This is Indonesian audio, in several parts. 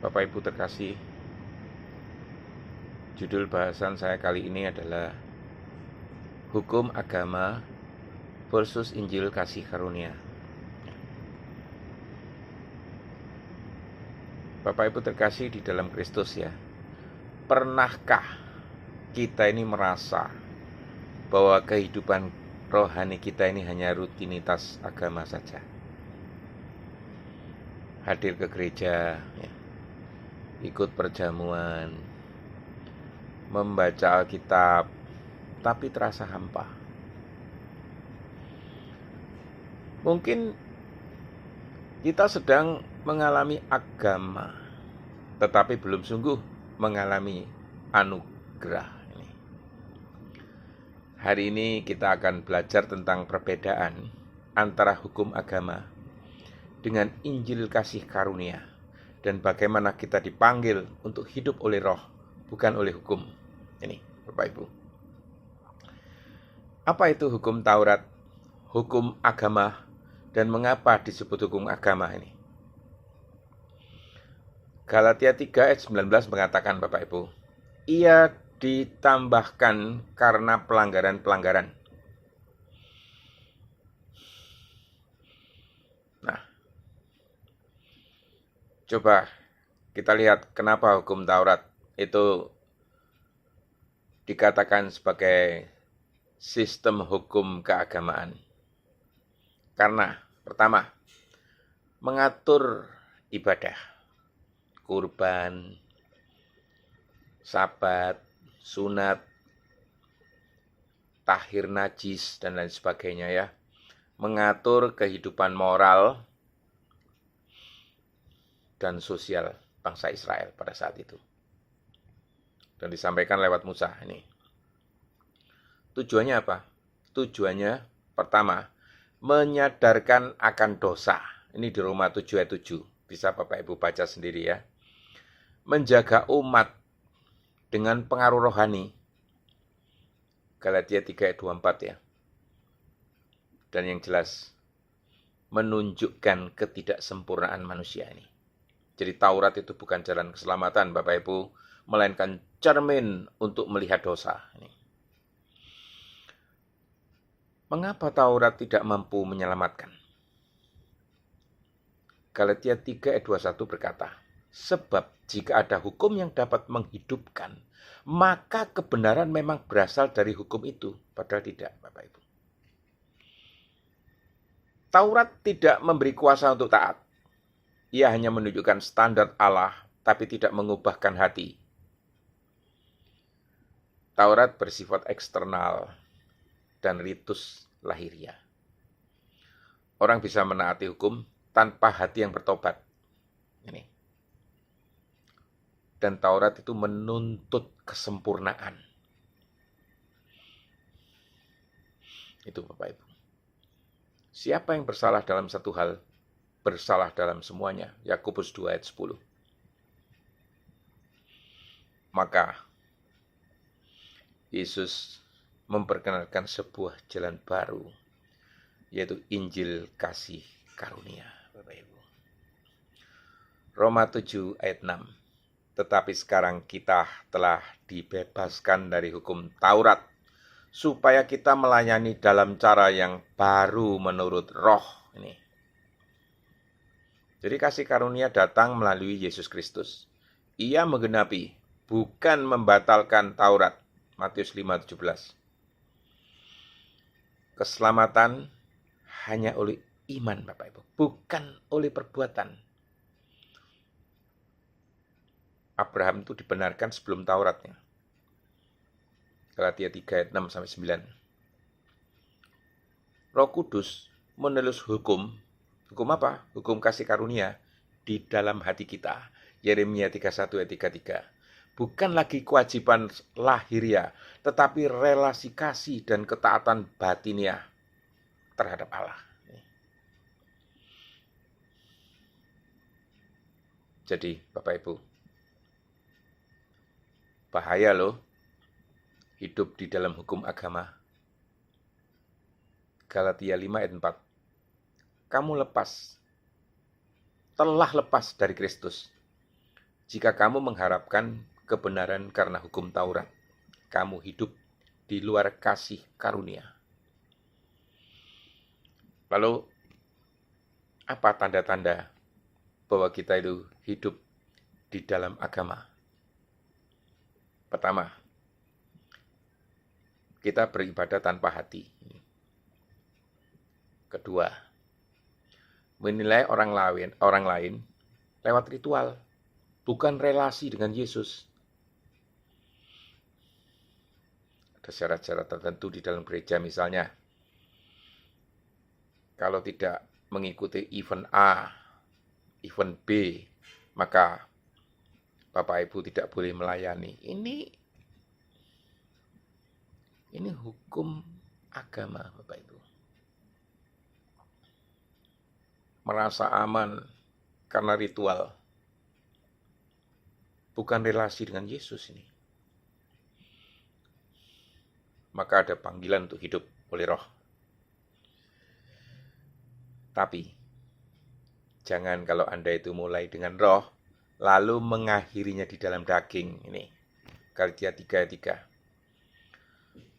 Bapak Ibu terkasih, judul bahasan saya kali ini adalah Hukum Agama versus Injil Kasih Karunia. Bapak Ibu terkasih di dalam Kristus ya, pernahkah kita ini merasa bahwa kehidupan rohani kita ini hanya rutinitas agama saja? Hadir ke gereja, ya, ikut perjamuan, membaca Alkitab, tapi terasa hampa. Mungkin kita sedang mengalami agama, tetapi belum sungguh mengalami anugerah. Hari ini kita akan belajar tentang perbedaan antara hukum agama dengan Injil kasih karunia, dan bagaimana kita dipanggil untuk hidup oleh roh, bukan oleh hukum. Ini, Bapak Ibu. Apa itu hukum Taurat, hukum agama, dan mengapa disebut hukum agama ini? Galatia 3 ayat 19 mengatakan, Bapak Ibu, ia ditambahkan karena pelanggaran-pelanggaran. Nah, coba kita lihat kenapa hukum Taurat itu dikatakan sebagai sistem hukum keagamaan. Karena pertama, mengatur ibadah, kurban, sabat, sunat, tahir najis, dan lain sebagainya ya. Mengatur kehidupan moral dan sosial bangsa Israel pada saat itu. Dan disampaikan lewat Musa ini. Tujuannya apa? Tujuannya pertama, menyadarkan akan dosa. Ini di Roma 7 ayat 7. Bisa Bapak Ibu baca sendiri ya. Menjaga umat dengan pengaruh rohani. Galatia 3 ayat 24 ya. Dan yang jelas, menunjukkan ketidaksempurnaan manusia ini. Jadi Taurat itu bukan jalan keselamatan Bapak Ibu, melainkan cermin untuk melihat dosa. Mengapa Taurat tidak mampu menyelamatkan? Galatia 3 ayat 21 berkata, sebab jika ada hukum yang dapat menghidupkan, maka kebenaran memang berasal dari hukum itu. Padahal tidak, Bapak Ibu. Taurat tidak memberi kuasa untuk taat. Ia hanya menunjukkan standar Allah, tapi tidak mengubahkan hati. Taurat bersifat eksternal dan ritus lahiriah. Orang bisa menaati hukum tanpa hati yang bertobat. Ini. Dan Taurat itu menuntut kesempurnaan. Itu Bapak Ibu. Siapa yang bersalah dalam satu hal, bersalah dalam semuanya. Yakobus 2 ayat 10. Maka Yesus memperkenalkan sebuah jalan baru, yaitu Injil kasih karunia, Bapak Ibu. Roma 7 ayat 6. Tetapi sekarang kita telah dibebaskan dari hukum Taurat, supaya kita melayani dalam cara yang baru menurut roh. Ini. Jadi kasih karunia datang melalui Yesus Kristus. Ia menggenapi, bukan membatalkan Taurat. Matius 5:17. Keselamatan hanya oleh iman Bapak Ibu, bukan oleh perbuatan. Abraham itu dibenarkan sebelum Tauratnya. Galatia 3 ayat 6-9. Roh Kudus menulis hukum apa? Hukum kasih karunia di dalam hati kita. Yeremia 31 ayat 33. Bukan lagi kewajiban lahiriah, tetapi relasi kasih dan ketaatan batiniah terhadap Allah. Jadi Bapak Ibu, bahaya loh hidup di dalam hukum agama. Galatia 5 ayat 4. Kamu telah lepas dari Kristus. Jika kamu mengharapkan kebenaran karena hukum Taurat, kamu hidup di luar kasih karunia. Lalu, apa tanda-tanda bahwa kita itu hidup di dalam agama? Pertama, kita beribadah tanpa hati. Kedua, menilai orang lain lewat ritual, bukan relasi dengan Yesus. Ada syarat-syarat tertentu di dalam gereja, misalnya kalau tidak mengikuti event A, event B, maka Bapak Ibu tidak boleh melayani. Ini hukum agama, Bapak Ibu. Merasa aman karena ritual, bukan relasi dengan Yesus ini. Maka ada panggilan untuk hidup oleh Roh. Tapi, jangan kalau Anda itu mulai dengan Roh, lalu mengakhirinya di dalam daging. Ini, Galatia 3:3.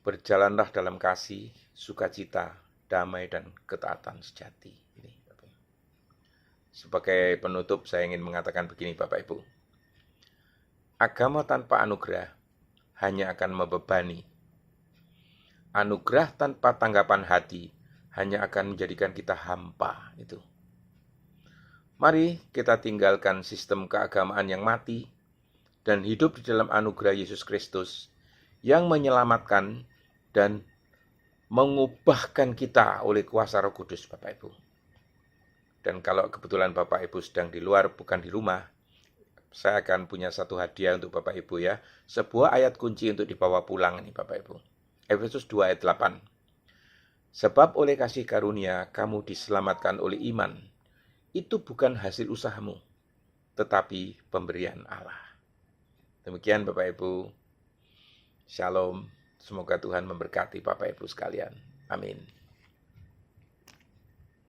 Berjalanlah dalam kasih, sukacita, damai, dan ketaatan sejati. Ini, sebagai penutup, saya ingin mengatakan begini, Bapak Ibu. Agama tanpa anugerah hanya akan membebani. Anugerah tanpa tanggapan hati hanya akan menjadikan kita hampa. Itu. Mari kita tinggalkan sistem keagamaan yang mati dan hidup di dalam anugerah Yesus Kristus yang menyelamatkan dan mengubahkan kita oleh kuasa Roh Kudus, Bapak Ibu. Dan kalau kebetulan Bapak Ibu sedang di luar, bukan di rumah, saya akan punya satu hadiah untuk Bapak Ibu ya. Sebuah ayat kunci untuk dibawa pulang nih Bapak Ibu. Efesus 2 ayat 8. Sebab oleh kasih karunia kamu diselamatkan oleh iman. Itu bukan hasil usahamu, tetapi pemberian Allah. Demikian Bapak Ibu. Shalom. Semoga Tuhan memberkati Bapak Ibu sekalian. Amin.